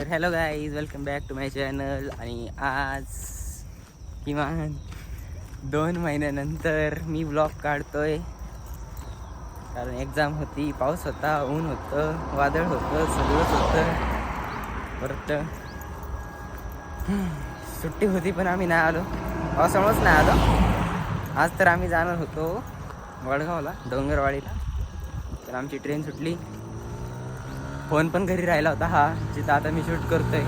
तर hello guys, welcome back to my channel. आणि आज किमान 2 महिन्यानंतर मी ब्लॉग काढतोय. कारण एक्झाम होती, पाऊस होता, ऊन होतं, वादळ होतं, सगळंच होतं. परत सुट्टी होती पण आम्ही नाही आलो, पावसामुळेच नाही आलो. आज तर आम्ही जाणार होतो वडगावला, डोंगरवाडीला. तर आमची ट्रेन सुटली. फोन पण घरी राहिला होता हा, जिथं आता मी शूट करतोय.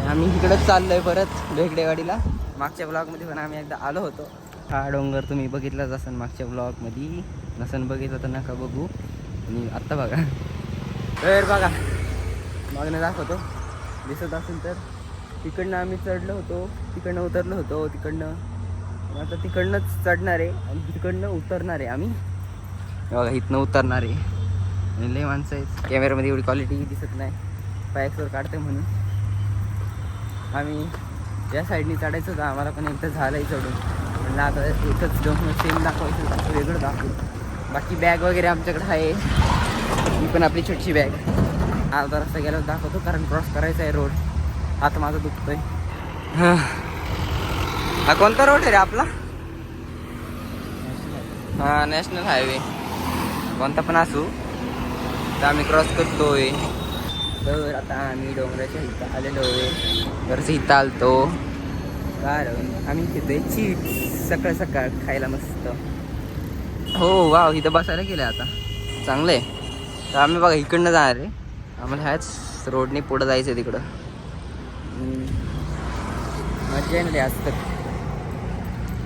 आम्ही इकडेच चाललोय परत भेकडेवाडीला. मागच्या ब्लॉगमध्ये पण आम्ही एकदा आलो होतो. हा डोंगर तुम्ही बघितलाच असेल मागच्या ब्लॉगमध्ये. नसन बघितलं तर नका बघू. आणि आत्ता बघा, तर बघा मागणं दाखवतो, दिसत असेल तर. तिकडनं आम्ही चढलो होतो, तिकडनं उतरलो होतो, तिकडनं आता तिकडनंच चढणार आहे आणि तिकडनं उतरणार आहे आम्ही. बघा इथनं उतरणार आहे. आणि लय माणसं आहेत. कॅमेऱ्यामध्ये एवढी क्वालिटी दिसत नाही, पायक्सवर काढते म्हणून. आम्ही या साईडनी चढायचं होतं आम्हाला, पण एकदा झालंय चढून. म्हणलं आता एकच डोंगर सेम दाखवायचं, असं वेगळं दाखवू. बाकी बॅग वगैरे आमच्याकडे आहे, ही पण आपली छोटीशी बॅग. अर्धा रस्ता गेला दाखवतो, कारण क्रॉस करायचा आहे रोड. आता माझा दुखतोय. हा कोणता रोड आहे रे आपला? हा, नॅशनल हायवे. कोणता पण असू तर आम्ही क्रॉस करतोय. तर आता आम्ही डोंगराच्या इथं आलेलो आहे. तर इथं आलतो कारण आम्ही घेतोय चीप्स सकाळ सकाळ खायला मस्त. हो वाव, इथं बसायला गेलं आता, चांगलं आहे. तर आम्ही बघा इकडनं जाणार आहे. आम्हाला ह्याच रोडने पुढं जायचं आहे तिकडं. मजा आहे ना रे, आज तर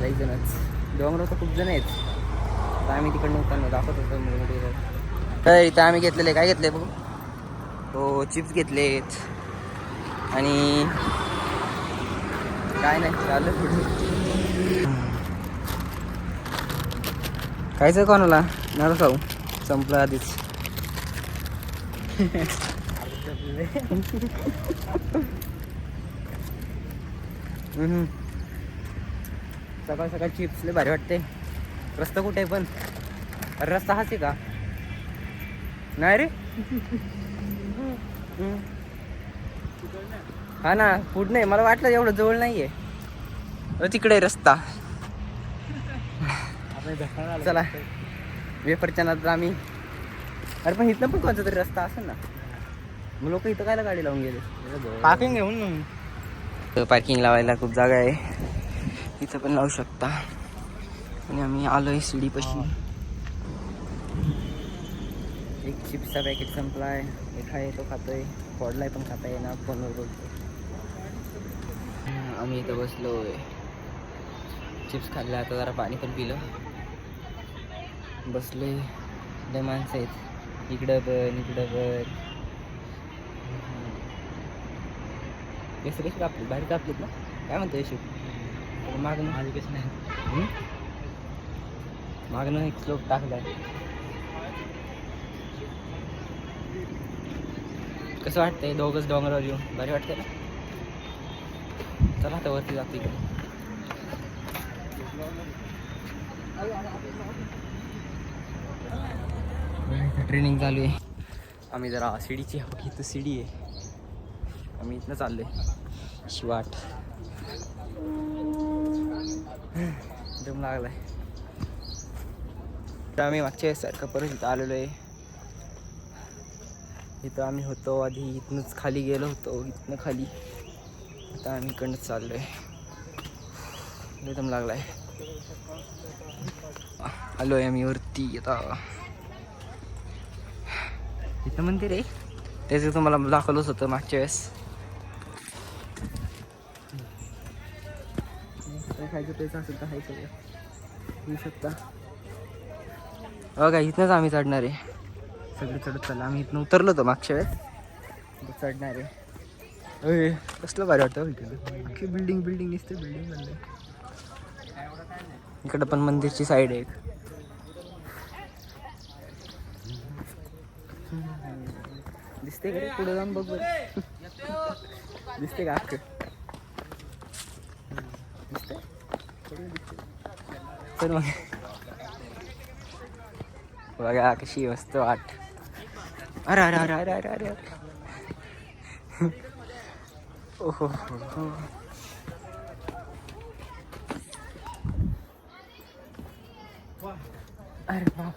जायचंच. डोंगर तर खूप जण आहेत. तर आम्ही तिकडनं उतरणार दाखवत होतो. तर इथं आम्ही घेतलेले, काय घेतले बघू. हो, चिप्स घेतलेत आणि काय नाही, चाललं पुढे. कायचं कोणाला नका खाऊ, संपलं आधीच. सकाळ सकाळ चिप्स लय भारी वाटते. रस्ता कुठे आहे पण? अरे रस्ता हाच आहे का? नाही रे. हा ना, पुढं नाही. मला वाटलं एवढं जवळ नाहीये. तिकडे रस्ता. चला वेफरच्या नादात आम्ही. अरे पण इथनं पण कोणता तरी रस्ता असेल ना. मग लोक इथं कायला गाडी लावून गेले? पार्किंग घेऊन. पार्किंग लावायला खूप जागा आहे, इथं पण लावू शकता. आणि आम्ही आलोय शिडीपाशी. एक चिप्सचा पॅकेट संपलाय, एक आहे तो खातोय, फोडलाय पण खाता येईना, फोनवर बोलतो. आम्ही इथं बसलोय, चिप्स खाल्ले, आता जरा पाणी पण पिलं. बसले, लय माणसं आहेत, इकडं पण इकडं पण. कशी कापली, बाहेर कापलीत ना? काय म्हणतो यशू? मागणं माझी कशी नाही, मागणं एक स्लोप टाकलाय. कसं वाटतंय दोघंच डोंगरावर येऊन? भारी वाटतंय ना? चला आता वरती जातो इकडे. ट्रेनिंग चालू आहे. आम्ही जरा शिडीची इथं शिडी आहे, आम्ही इथनं चाललोय शिवाट. दम लागलाय. तर आम्ही मागच्या सारखं परत इथं आलेलो आहे. इथं आम्ही होतो आधी, इथनंच खाली गेलो होतो, इथनं खाली. आता आम्ही इकडनंच चाललोय. दम लागलाय. आलोय आम्ही वरती. आता इथं मंदिर आहे, त्याचं तुम्हाला दाखवलंच होतं मागच्या वेळेस. खायचं पैसा असेल तर खायचं येऊ शकता. बघा इथनंच आम्ही चढणार आहे. सगळे चढत चाललं. आम्ही इथनं उतरलो होतो मागच्या वेळेस, चढणार आहे. कसलं भारी वाटतं इकडं, अख्खी बिल्डिंग दिसते, बिल्डिंग बनले. इकडं पण मंदिरची साईड आहे. दिसते का रे? पुढे जाऊन बघ बरं. दिसते का अख्खं? दिसते. चल मग बघा कशी मस्त वाट. अरे अरे अरे अरे अरे अरे ओहो हो. अरे बाप.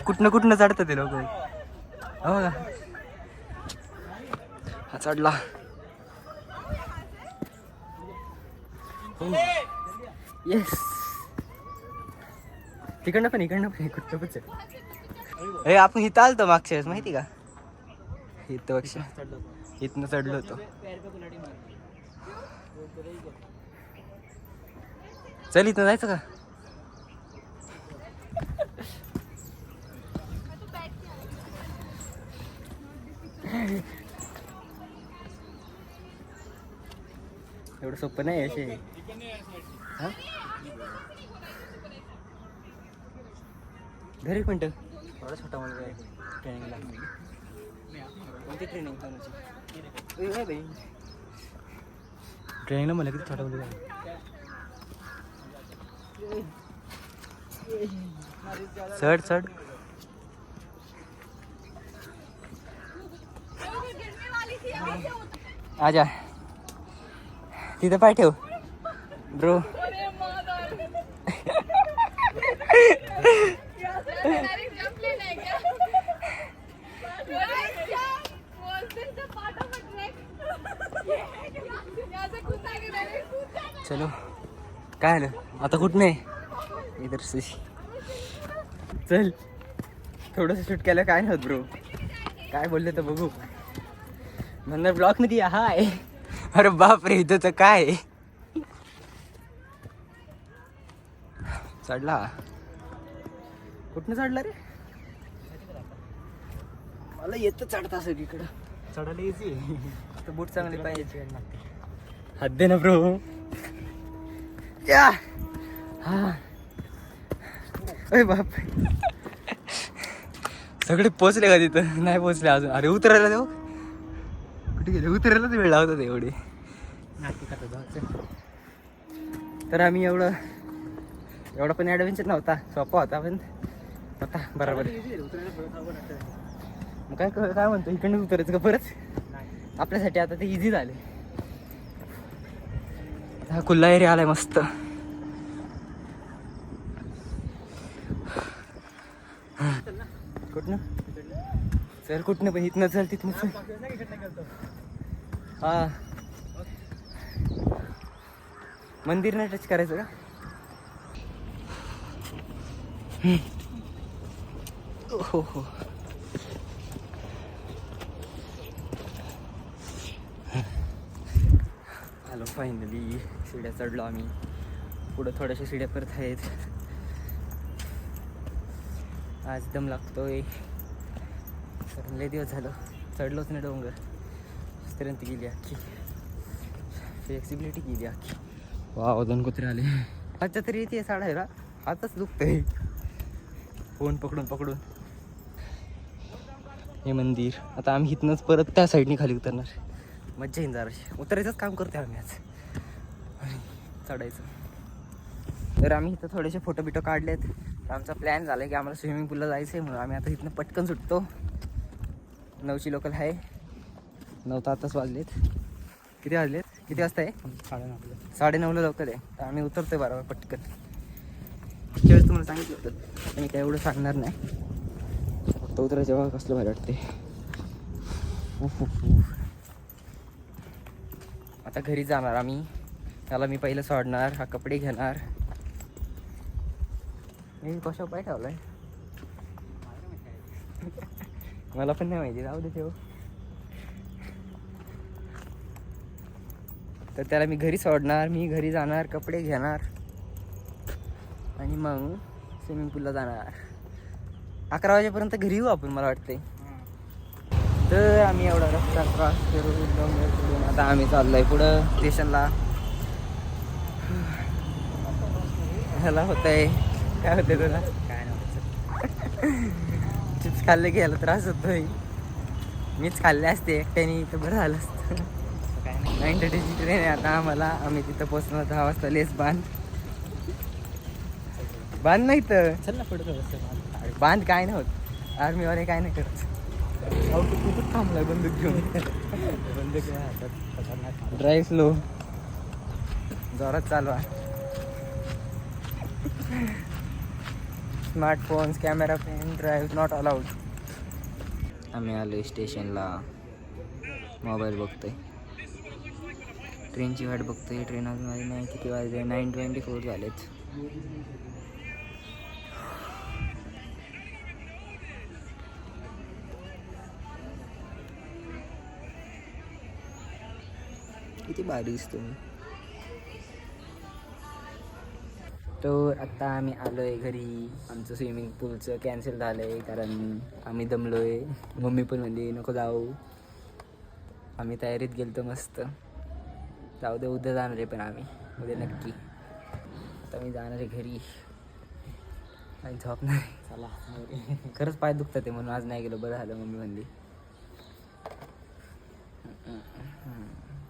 कुठनं चढतात ते लोक. हो का, हा चढला. येस. तिकडनं पण इकडनं पण कुठं पण चढ. हे आपण इथं आलतो मागच्या वेळेस माहिती का, इथं पेक्षा इथनं चढलो होतो. चल इथं जायचं का. एवढं सोपं नाही असे. घरी एक मिनटं. एवढा छोटा मुलगा आहे ट्रेनिंगला. कोणती ट्रेनिंग करायची ट्रेनिंगला मला किती छोटा मुलगा आहे. चढ चढ. आजा तिथं पाय ठेव ब्रो. चलो काय आलं आता. कुठं नाही इधर से. चल थोडंसं शूट केलं काय नव्हत ब्रो. काय बोलले तर बघू. म्हणणार ब्लॉक मध्ये हाय. अरे बाप रे, इथं तर काय चढला. कुठनं चढला रे. मला येतं चढता सगळीकडं. चढायला इझी आहे. बूट चांगली पाहिजे. हात दे ना ब्रो. या हा. अरे बाप. सगळे पोचले का तिथं. नाही पोचले अजून. अरे उतरायला देऊ. कुठे गेले. उतरायलाच वेळ लावतात एवढे. तर आम्ही एवढा पण ॲडव्हेंचर नव्हता. सोपा होता पण होता बरोबर. मग काय म्हणतो इकडनं उतरायचं का परत. आपल्यासाठी आता ते इझी झाले. हा खुल्ला एरिया आलाय मस्त. कुठनं चल. कुठनं पण इथनं चल तिथनं चल. हा मंदिर नाही टच करायचं का. हो हो. हॅलो फायनली शिड्या चढलो आम्ही. पुढं थोड्याशा शिड्या परत आहेत. आज दम लागतोय. लय दिवस झालं चढलोच नाही डोंगर. स्ट्रेंथ गेली अख्खी. फ्लेक्सिबिलिटी गेली अख्खी. वा 2 कुत्रे आले. अच्छा तरी येते साडा आहे ना. हातच दुखतंय फोन पकडून. हे मंदिर. आता आम्ही इथनंच परत त्या साईडने खाली उतरणार. मज्जा येईन जराशी. उतरायचंच काम करतोय आम्ही आज. चढायचं. तर आम्ही इथं थोडेसे फोटो बिटो काढलेत. तर आमचा प्लॅन झाला की आम्हाला स्विमिंग पूलला जायचं आहे. म्हणून आम्ही आता इथनं पटकन सुटतो. 9ची लोकल आहे. 9 तर आताच वाजलेत. किती वाजलेत. किती वाजता आहे. 9:30ला लोकल आहे. तर आम्ही उतरतोय बरोबर पटकन. त्यावेळेस तुम्हाला सांगितलं होतं मी काय एवढं सांगणार नाही. फक्त उतरायच्या वेळा कसलं भारी वाटते. आता घरी जाणार आम्ही. त्याला मी पहिलं सोडणार. हा कपडे घेणार. मी कशा पाय ठेवलाय मला पण नाही माहिती. जाऊ दे ठेव. तर त्याला मी घरी सोडणार. मी घरी जाणार. कपडे घेणार आणि मग स्विमिंग पूलला जाणार. 11 वाजेपर्यंत घरी येऊ आपण मला वाटतंय. तर आम्ही एवढा रस्ता क्रॉस करून आता आम्ही चाललोय पुढं स्टेशनला. ह्याला होतंय काय होतंय तुला. काय नव्हतं. चिप्स खाल्ले की ह्याला त्रास होतोय. मीच खाल्ले असते एकट्याने तर बरं झालं असतं. 9:30ची ट्रेन आहे आता आम्हाला. आम्ही तिथं पोचणार 10 वाजता. लेस बांध नाही तर चल ना पुढं. बांध काय नाही होत, आर्मीवाले काय नाही करत. कुठं थांबलाय बंदूक घेऊन. बंदूक नाही हातात. ड्राईव्ह स्लो, जोरात चालवा. Smartphones, camera, pen drive not allowed. आम्ही आलो स्टेशनला, मोबाईल बघतोय, ट्रेनची वाट बघतोय. ट्रेन अजून आली नाही. किती वाजले? 9:24 झालेत. किती भारी दिसतो मी. तर आत्ता आम्ही आलो आहे घरी. आमचं स्विमिंग पूलचं कॅन्सल झालं आहे कारण आम्ही दमलो आहे. मम्मी पण म्हणली नको जाऊ. आम्ही तयारीत गेलो मस्त. जाऊ दे, उद्या जाणार आहे पण आम्ही उद्या नक्की. आता मी जाणार आहे घरी. काही झोप नाही. चला खरंच पाय दुखतात आहे म्हणून आज नाही गेलो. बरं झालं मम्मी म्हणली.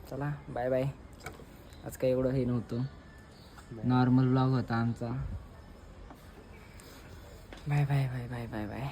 चला बाय बाय. आज काही एवढं हे नव्हतं, नॉर्मल व्लॉग होता आमचा. Bye bye bye bye bye bye.